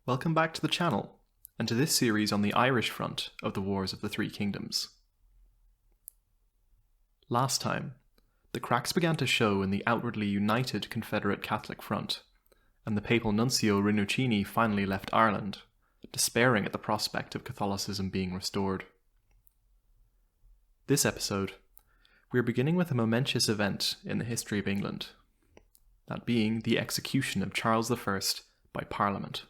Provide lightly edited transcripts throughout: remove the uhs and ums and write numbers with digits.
Welcome back to the channel, and to this series on the Irish front of the Wars of the Three Kingdoms. Last time, the cracks began to show in the outwardly united Confederate Catholic front, and the papal nuncio Rinuccini finally left Ireland, despairing at the prospect of Catholicism being restored. This episode, we are beginning with a momentous event in the history of England, that being the execution of Charles I by Parliament.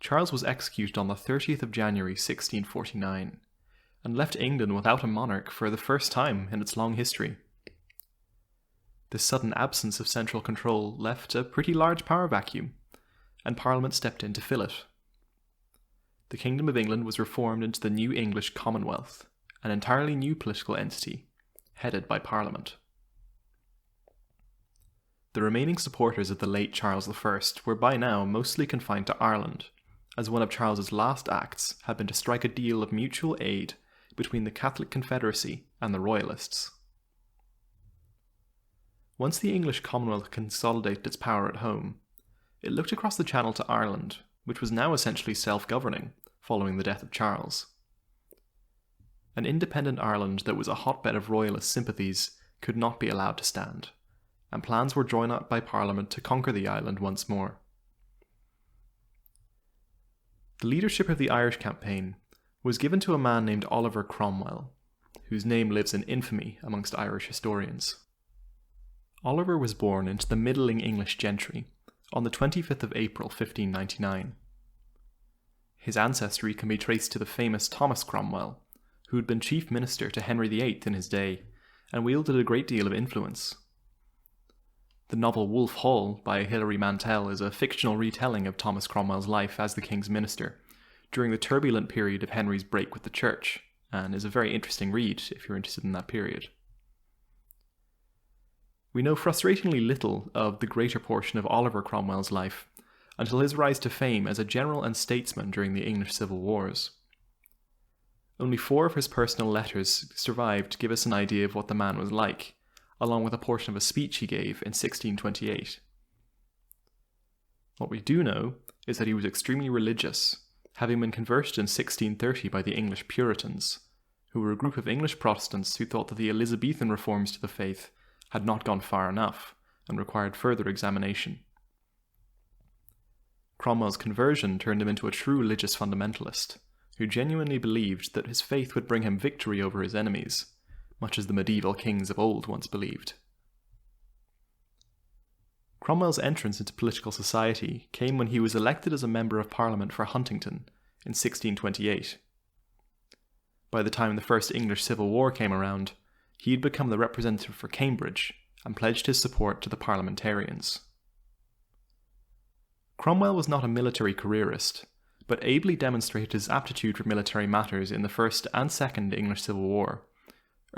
Charles was executed on the 30th of January 1649, and left England without a monarch for the first time in its long history. This sudden absence of central control left a pretty large power vacuum, and Parliament stepped in to fill it. The Kingdom of England was reformed into the new English Commonwealth, an entirely new political entity, headed by Parliament. The remaining supporters of the late Charles I were by now mostly confined to Ireland, as one of Charles's last acts had been to strike a deal of mutual aid between the Catholic Confederacy and the Royalists. Once the English Commonwealth consolidated its power at home, it looked across the Channel to Ireland, which was now essentially self-governing following the death of Charles. An independent Ireland that was a hotbed of Royalist sympathies could not be allowed to stand, and plans were drawn up by Parliament to conquer the island once more. The leadership of the Irish campaign was given to a man named Oliver Cromwell, whose name lives in infamy amongst Irish historians. Oliver was born into the middling English gentry on the 25th of April 1599. His ancestry can be traced to the famous Thomas Cromwell, who had been chief minister to Henry VIII in his day and wielded a great deal of influence. The novel Wolf Hall by Hilary Mantel is a fictional retelling of Thomas Cromwell's life as the king's minister during the turbulent period of Henry's break with the church, and is a very interesting read if you're interested in that period. We know frustratingly little of the greater portion of Oliver Cromwell's life until his rise to fame as a general and statesman during the English Civil Wars. Only 4 of his personal letters survived to give us an idea of what the man was like, along with a portion of a speech he gave in 1628. What we do know is that he was extremely religious, having been converted in 1630 by the English Puritans, who were a group of English Protestants who thought that the Elizabethan reforms to the faith had not gone far enough and required further examination. Cromwell's conversion turned him into a true religious fundamentalist, who genuinely believed that his faith would bring him victory over his enemies, much as the medieval kings of old once believed. Cromwell's entrance into political society came when he was elected as a member of Parliament for Huntingdon in 1628. By the time the First English Civil War came around, he had become the representative for Cambridge and pledged his support to the parliamentarians. Cromwell was not a military careerist, but ably demonstrated his aptitude for military matters in the First and Second English Civil War,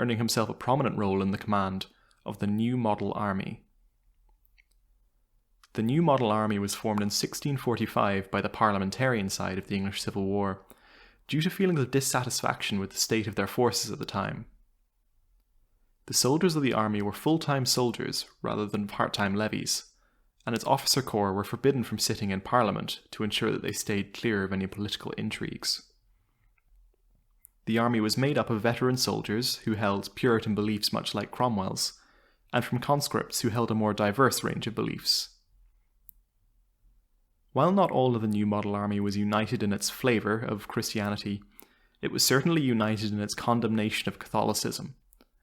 earning himself a prominent role in the command of the New Model Army. The New Model Army was formed in 1645 by the parliamentarian side of the English Civil War, due to feelings of dissatisfaction with the state of their forces at the time. The soldiers of the army were full-time soldiers rather than part-time levies, and its officer corps were forbidden from sitting in Parliament to ensure that they stayed clear of any political intrigues. The army was made up of veteran soldiers who held Puritan beliefs much like Cromwell's, and from conscripts who held a more diverse range of beliefs. While not all of the New Model Army was united in its flavour of Christianity, it was certainly united in its condemnation of Catholicism,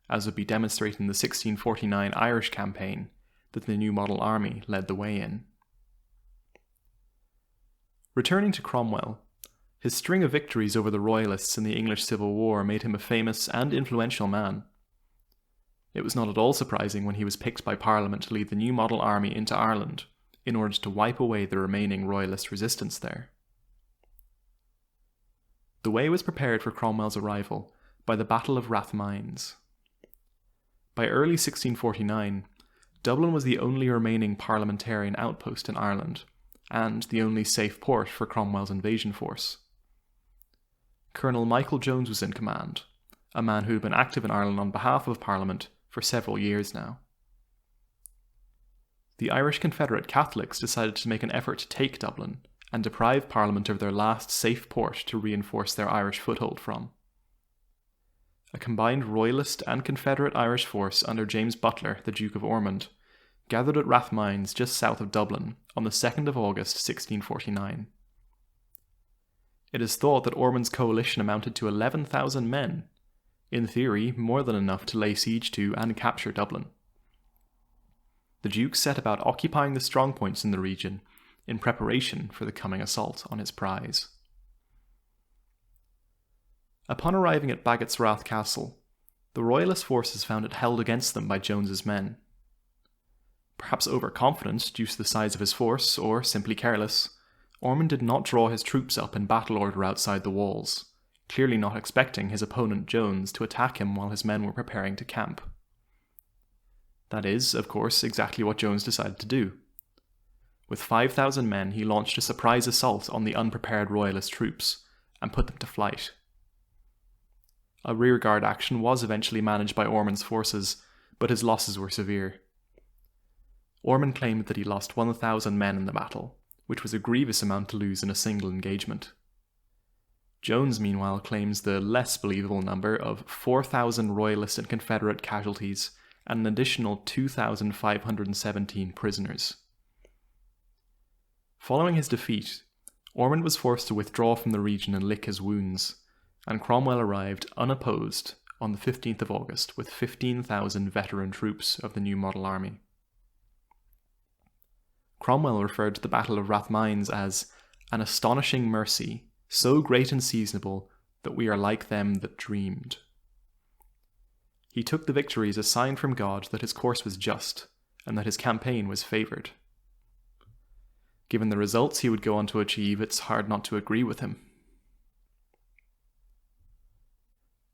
as would be demonstrated in the 1649 Irish campaign that the New Model Army led the way in. Returning to Cromwell, his string of victories over the Royalists in the English Civil War made him a famous and influential man. It was not at all surprising when he was picked by Parliament to lead the New Model Army into Ireland in order to wipe away the remaining Royalist resistance there. The way was prepared for Cromwell's arrival by the Battle of Rathmines. By early 1649, Dublin was the only remaining parliamentarian outpost in Ireland, and the only safe port for Cromwell's invasion force. Colonel Michael Jones was in command, a man who had been active in Ireland on behalf of Parliament for several years now. the Irish Confederate Catholics decided to make an effort to take Dublin and deprive Parliament of their last safe port to reinforce their Irish foothold from. A combined Royalist and Confederate Irish force under James Butler, the Duke of Ormond, gathered at Rathmines just south of Dublin on the 2nd of August 1649. It is thought that Ormond's coalition amounted to 11,000 men, in theory more than enough to lay siege to and capture Dublin. The Duke set about occupying the strongpoints in the region in preparation for the coming assault on his prize. Upon arriving at Baggotsrath Castle, the Royalist forces found it held against them by Jones's men. Perhaps overconfident due to the size of his force, or simply careless, Ormond did not draw his troops up in battle order outside the walls, clearly not expecting his opponent Jones to attack him while his men were preparing to camp. That is, of course, exactly what Jones decided to do. With 5,000 men, he launched a surprise assault on the unprepared Royalist troops and put them to flight. A rearguard action was eventually managed by Ormond's forces, but his losses were severe. Ormond claimed that he lost 1,000 men in the battle, which was a grievous amount to lose in a single engagement. Jones, meanwhile, claims the less believable number of 4,000 Royalist and Confederate casualties and an additional 2,517 prisoners. Following his defeat, Ormond was forced to withdraw from the region and lick his wounds, and Cromwell arrived unopposed on the 15th of August with 15,000 veteran troops of the new model army. Cromwell referred to the Battle of Rathmines as an astonishing mercy, so great and seasonable that we are like them that dreamed. He took the victory as a sign from God that his course was just, and that his campaign was favoured. Given the results he would go on to achieve, it's hard not to agree with him.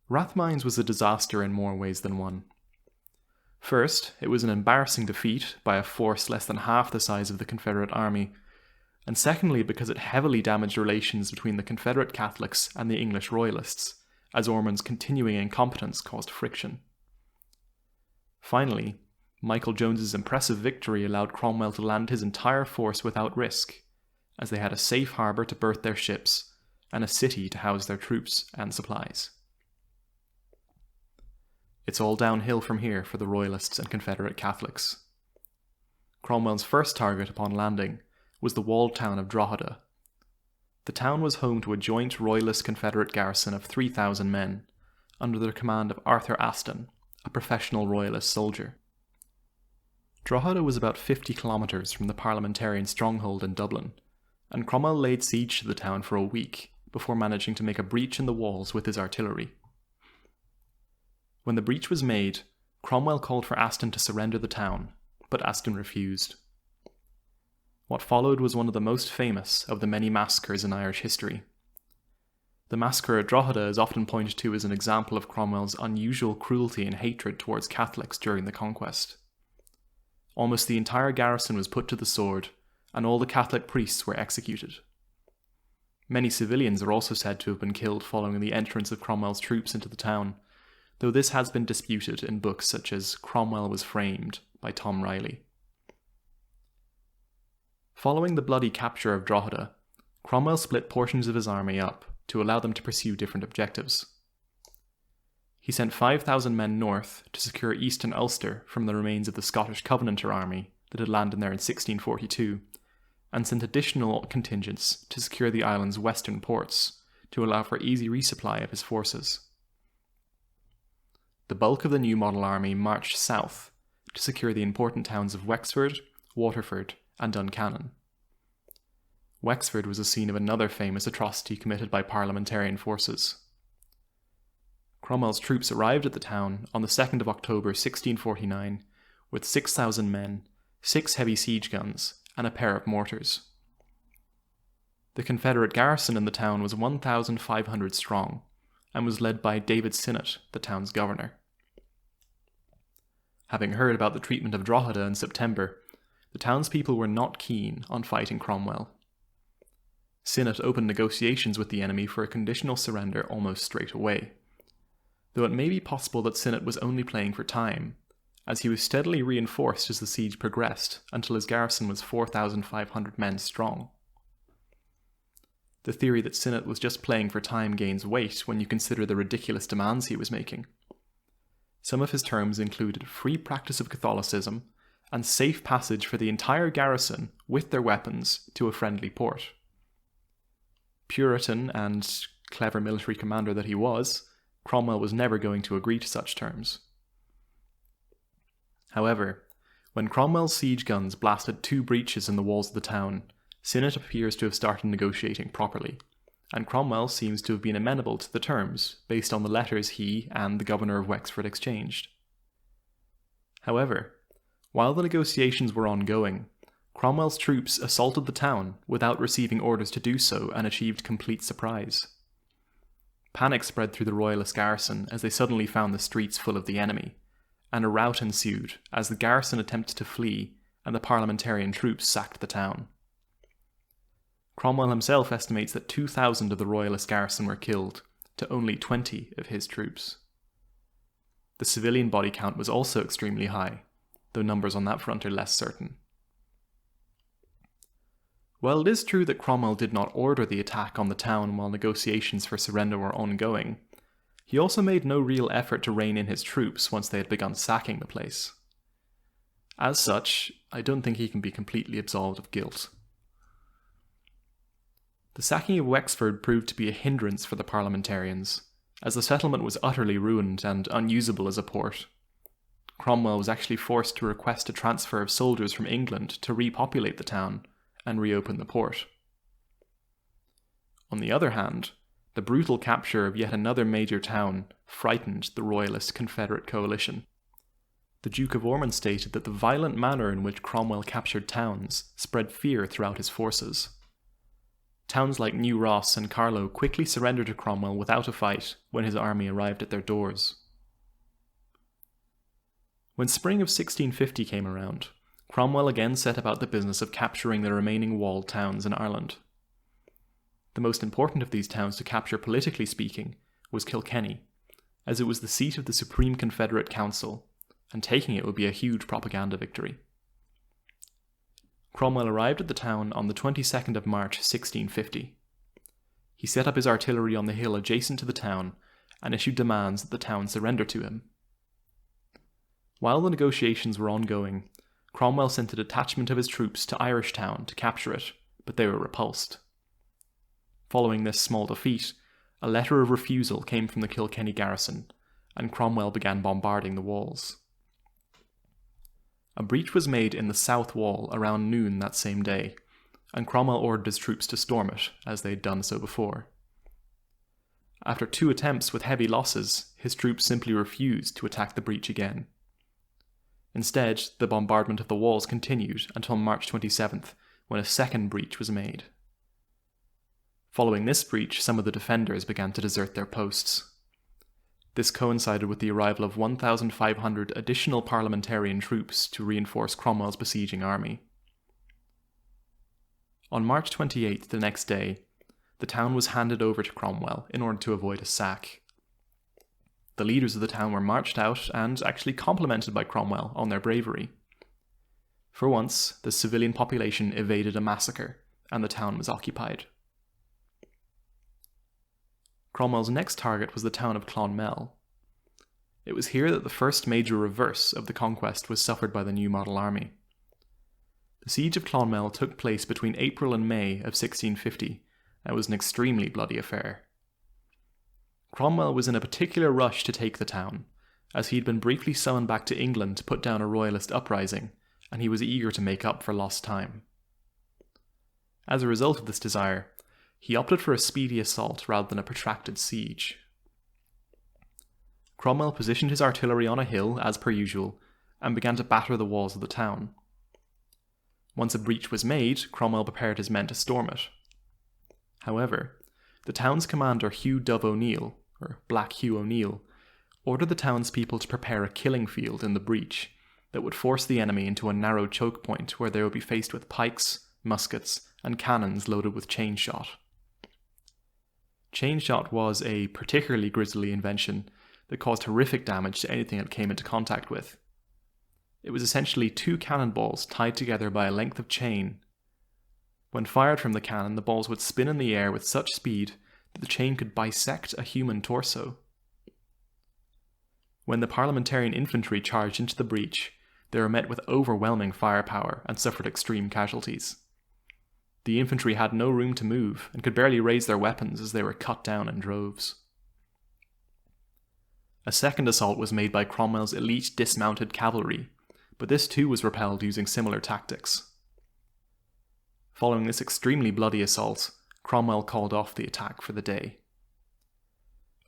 Rathmines was a disaster in more ways than one. First, it was an embarrassing defeat by a force less than half the size of the Confederate army, and secondly because it heavily damaged relations between the Confederate Catholics and the English Royalists, as Ormond's continuing incompetence caused friction. Finally, Michael Jones's impressive victory allowed Cromwell to land his entire force without risk, as they had a safe harbour to berth their ships and a city to house their troops and supplies. It's all downhill from here for the Royalists and Confederate Catholics. Cromwell's first target upon landing was the walled town of Drogheda. The town was home to a joint Royalist-Confederate garrison of 3,000 men, under the command of Arthur Aston, a professional Royalist soldier. Drogheda was about 50 kilometres from the Parliamentarian stronghold in Dublin, and Cromwell laid siege to the town for a week before managing to make a breach in the walls with his artillery. When the breach was made, Cromwell called for Aston to surrender the town, but Aston refused. What followed was one of the most famous of the many massacres in Irish history. The massacre at Drogheda is often pointed to as an example of Cromwell's unusual cruelty and hatred towards Catholics during the conquest. Almost the entire garrison was put to the sword, and all the Catholic priests were executed. Many civilians are also said to have been killed following the entrance of Cromwell's troops into the town, though this has been disputed in books such as Cromwell Was Framed by Tom Riley. Following the bloody capture of Drogheda, Cromwell split portions of his army up to allow them to pursue different objectives. He sent 5,000 men north to secure eastern Ulster from the remains of the Scottish Covenanter army that had landed there in 1642, and sent additional contingents to secure the island's western ports to allow for easy resupply of his forces. The bulk of the new model army marched south to secure the important towns of Wexford, Waterford, and Duncannon. Wexford was the scene of another famous atrocity committed by Parliamentarian forces. Cromwell's troops arrived at the town on the 2nd of October 1649 with 6,000 men, 6 heavy siege guns, and a pair of mortars. The Confederate garrison in the town was 1,500 strong, and was led by David Sinnott, the town's governor. Having heard about the treatment of Drogheda in September, the townspeople were not keen on fighting Cromwell. Sinnott opened negotiations with the enemy for a conditional surrender almost straight away, though it may be possible that Sinnott was only playing for time, as he was steadily reinforced as the siege progressed until his garrison was 4,500 men strong. The theory that Sinnott was just playing for time gains weight when you consider the ridiculous demands he was making. Some of his terms included free practice of Catholicism and safe passage for the entire garrison with their weapons to a friendly port. Puritan and clever military commander that he was, Cromwell was never going to agree to such terms. However, when Cromwell's siege guns blasted 2 breaches in the walls of the town, Sinnott appears to have started negotiating properly, and Cromwell seems to have been amenable to the terms based on the letters he and the governor of Wexford exchanged. However, while the negotiations were ongoing, Cromwell's troops assaulted the town without receiving orders to do so and achieved complete surprise. Panic spread through the royalist garrison as they suddenly found the streets full of the enemy, and a rout ensued as the garrison attempted to flee and the parliamentarian troops sacked the town. Cromwell himself estimates that 2,000 of the royalist garrison were killed, to only 20 of his troops. The civilian body count was also extremely high, though numbers on that front are less certain. While it is true that Cromwell did not order the attack on the town while negotiations for surrender were ongoing, he also made no real effort to rein in his troops once they had begun sacking the place. As such, I don't think he can be completely absolved of guilt. The sacking of Wexford proved to be a hindrance for the parliamentarians, as the settlement was utterly ruined and unusable as a port. Cromwell was actually forced to request a transfer of soldiers from England to repopulate the town and reopen the port. On the other hand, the brutal capture of yet another major town frightened the royalist Confederate coalition. The Duke of Ormond stated that the violent manner in which Cromwell captured towns spread fear throughout his forces. Towns like New Ross and Carlow quickly surrendered to Cromwell without a fight when his army arrived at their doors. When spring of 1650 came around, Cromwell again set about the business of capturing the remaining walled towns in Ireland. The most important of these towns to capture politically speaking was Kilkenny, as it was the seat of the Supreme Confederate Council, and taking it would be a huge propaganda victory. Cromwell arrived at the town on the 22nd of March 1650. He set up his artillery on the hill adjacent to the town and issued demands that the town surrender to him. While the negotiations were ongoing, Cromwell sent a detachment of his troops to Irishtown to capture it, but they were repulsed. Following this small defeat, a letter of refusal came from the Kilkenny garrison, and Cromwell began bombarding the walls. A breach was made in the south wall around noon that same day, and Cromwell ordered his troops to storm it, as they had done so before. After 2 attempts with heavy losses, his troops simply refused to attack the breach again. Instead, the bombardment of the walls continued until March 27th, when a second breach was made. Following this breach, some of the defenders began to desert their posts. This coincided with the arrival of 1,500 additional parliamentarian troops to reinforce Cromwell's besieging army. On March 28th, the next day, the town was handed over to Cromwell in order to avoid a sack. The leaders of the town were marched out and actually complimented by Cromwell on their bravery. For once, the civilian population evaded a massacre, and the town was occupied. Cromwell's next target was the town of Clonmel. It was here that the first major reverse of the conquest was suffered by the new model army. The siege of Clonmel took place between April and May of 1650, and was an extremely bloody affair. Cromwell was in a particular rush to take the town, as he had been briefly summoned back to England to put down a royalist uprising, and he was eager to make up for lost time. As a result of this desire, he opted for a speedy assault rather than a protracted siege. Cromwell positioned his artillery on a hill, as per usual, and began to batter the walls of the town. Once a breach was made, Cromwell prepared his men to storm it. However, the town's commander Hugh Dove O'Neill, or Black Hugh O'Neill, ordered the townspeople to prepare a killing field in the breach that would force the enemy into a narrow choke point where they would be faced with pikes, muskets, and cannons loaded with chain shot. Chain shot was a particularly grisly invention that caused horrific damage to anything it came into contact with. It was essentially two cannonballs tied together by a length of chain. When fired from the cannon, the balls would spin in the air with such speed that the chain could bisect a human torso. When the parliamentarian infantry charged into the breach, they were met with overwhelming firepower and suffered extreme casualties. The infantry had no room to move and could barely raise their weapons as they were cut down in droves. A second assault was made by Cromwell's elite dismounted cavalry, but this too was repelled using similar tactics. Following this extremely bloody assault, Cromwell called off the attack for the day.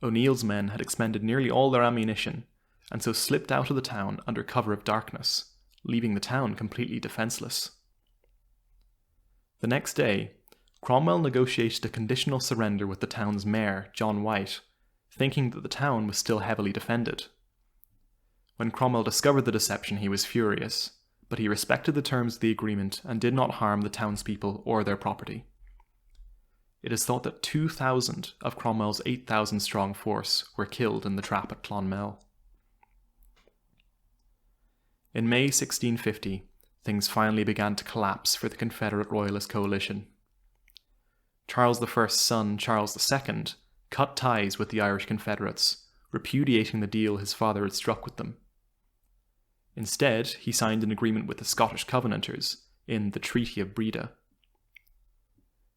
O'Neill's men had expended nearly all their ammunition, and so slipped out of the town under cover of darkness, leaving the town completely defenceless. The next day, Cromwell negotiated a conditional surrender with the town's mayor, John White, thinking that the town was still heavily defended. When Cromwell discovered the deception, he was furious, but he respected the terms of the agreement and did not harm the townspeople or their property. It is thought that 2,000 of Cromwell's 8,000-strong force were killed in the trap at Clonmel. In May 1650, things finally began to collapse for the Confederate Royalist coalition. Charles I's son, Charles II, cut ties with the Irish Confederates, repudiating the deal his father had struck with them. Instead, he signed an agreement with the Scottish Covenanters in the Treaty of Breda.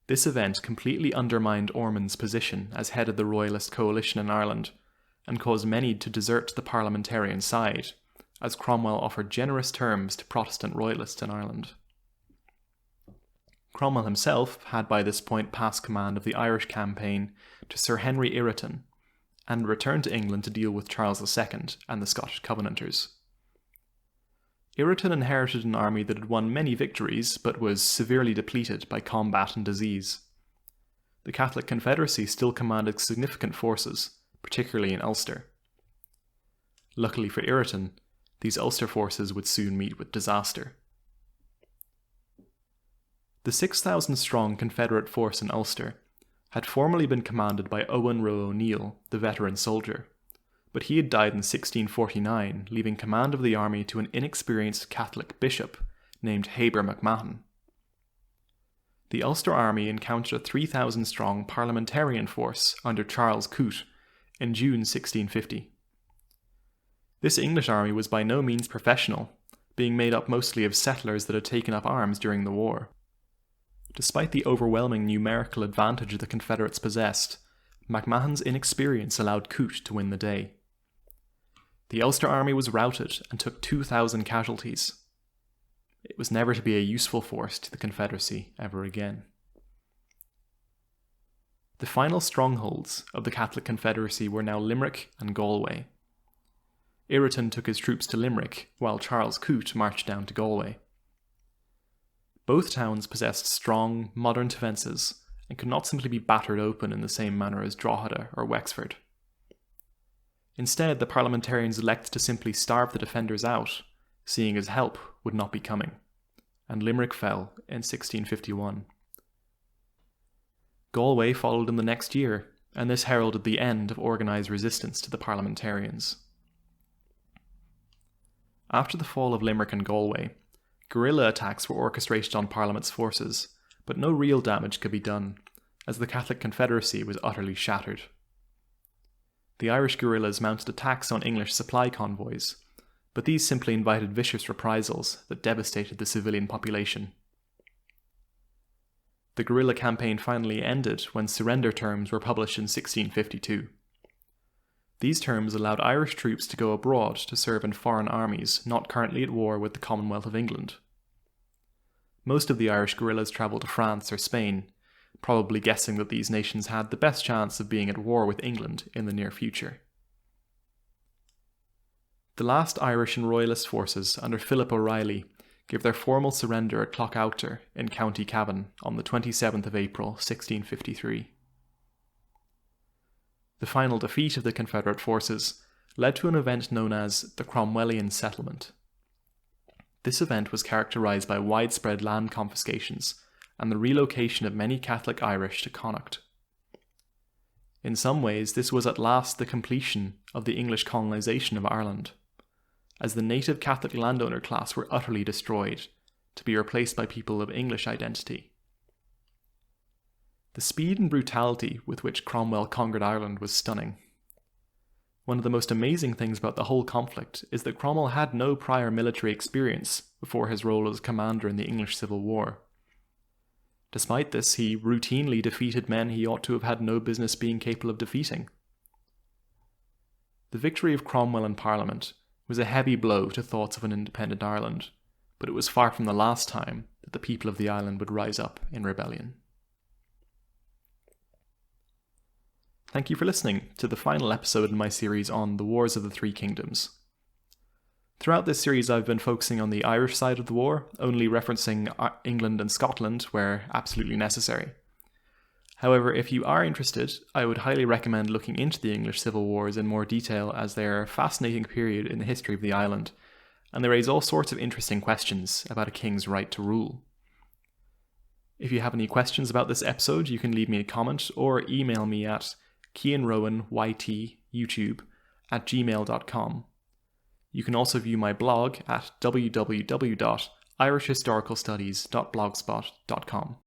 This event completely undermined Ormond's position as head of the Royalist coalition in Ireland and caused many to desert the parliamentarian side, as Cromwell offered generous terms to Protestant Royalists in Ireland. Cromwell himself had by this point passed command of the Irish campaign to Sir Henry Ireton and returned to England to deal with Charles II and the Scottish Covenanters. Ireton inherited an army that had won many victories but was severely depleted by combat and disease. The Catholic Confederacy still commanded significant forces, particularly in Ulster. Luckily for Ireton, these Ulster forces would soon meet with disaster. The 6,000-strong Confederate force in Ulster had formerly been commanded by Owen Roe O'Neill, the veteran soldier, but he had died in 1649, leaving command of the army to an inexperienced Catholic bishop named Heber MacMahon. The Ulster army encountered a 3,000-strong parliamentarian force under Charles Coote in June 1650. This English army was by no means professional, being made up mostly of settlers that had taken up arms during the war. Despite the overwhelming numerical advantage the Confederates possessed, MacMahon's inexperience allowed Coote to win the day. The Ulster army was routed and took 2,000 casualties. It was never to be a useful force to the Confederacy ever again. The final strongholds of the Catholic Confederacy were now Limerick and Galway. Ireton took his troops to Limerick, while Charles Coote marched down to Galway. Both towns possessed strong, modern defences and could not simply be battered open in the same manner as Drogheda or Wexford. Instead, the parliamentarians elected to simply starve the defenders out, seeing as help would not be coming, and Limerick fell in 1651. Galway followed in the next year, and this heralded the end of organised resistance to the parliamentarians. After the fall of Limerick and Galway, guerrilla attacks were orchestrated on Parliament's forces, but no real damage could be done, as the Catholic Confederacy was utterly shattered. The Irish guerrillas mounted attacks on English supply convoys, but these simply invited vicious reprisals that devastated the civilian population. The guerrilla campaign finally ended when surrender terms were published in 1652. These terms allowed Irish troops to go abroad to serve in foreign armies not currently at war with the Commonwealth of England. Most of the Irish guerrillas travelled to France or Spain, probably guessing that these nations had the best chance of being at war with England in the near future. The last Irish and Royalist forces under Philip O'Reilly gave their formal surrender at Clough-Outer in County Cavan on the 27th of April 1653. The final defeat of the Confederate forces led to an event known as the Cromwellian settlement. This event was characterised by widespread land confiscations and the relocation of many Catholic Irish to Connacht. In some ways, this was at last the completion of the English colonisation of Ireland, as the native Catholic landowner class were utterly destroyed, to be replaced by people of English identity. The speed and brutality with which Cromwell conquered Ireland was stunning. One of the most amazing things about the whole conflict is that Cromwell had no prior military experience before his role as commander in the English Civil War. Despite this, he routinely defeated men he ought to have had no business being capable of defeating. The victory of Cromwell in Parliament was a heavy blow to thoughts of an independent Ireland, but it was far from the last time that the people of the island would rise up in rebellion. Thank you for listening to the final episode in my series on the Wars of the Three Kingdoms. Throughout this series I've been focusing on the Irish side of the war, only referencing England and Scotland where absolutely necessary. However, if you are interested, I would highly recommend looking into the English Civil Wars in more detail, as they are a fascinating period in the history of the island, and they raise all sorts of interesting questions about a king's right to rule. If you have any questions about this episode, you can leave me a comment or email me at kianrowanYTyoutube@gmail.com. You can also view my blog at www.irishhistoricalstudies.blogspot.com.